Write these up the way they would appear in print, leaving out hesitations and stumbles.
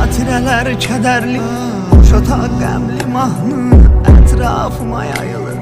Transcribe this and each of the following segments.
Xatirələr kədərli, boş otaq qəmli mahnı ətrafıma yayılır.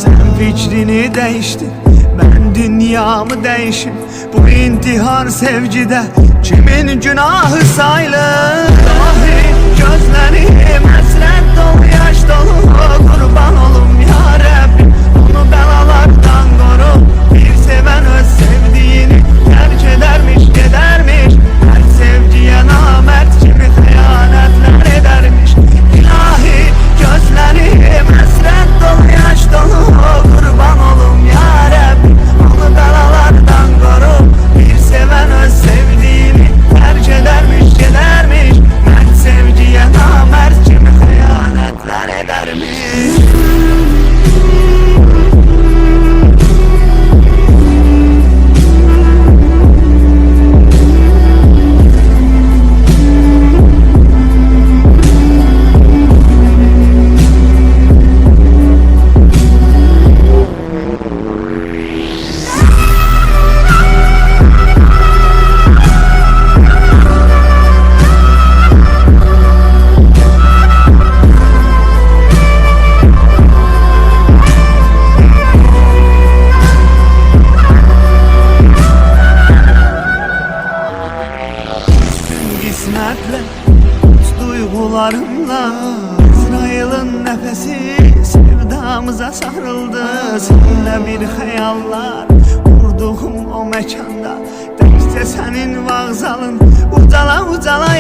Sən fikrini dəyişdin, mən dünyamı dəyişim. Bu intihar sevgidə kimin günahı sayılır? Dahi gözlərim həsrət dolu, yaş dolu, qurban olum ya Rəbbim. Onu bəlalardan qoru, bir sevən öz sevdiyini tərk edərmiş, gedərmiş. Hər sevgiyə namərd kimi xəyanətlər edərmiş. İlahi gözlərim həsrət dolu, yaş dolu, qurban olum ya Rəbbim. Onu bəlalardan qoru, bir sevən öz sevdiyini tərk edərmiş, gedərmiş. Mən sevgiyə namərd kimi xəyanətlər edərmiş. Qismətlə, duyğularımla İsrail'in nəfəsi sevdamıza sarıldı. Səninlə bir xəyallar qurduğum o məkanda, təkcə sənin vağzalın ucala ucala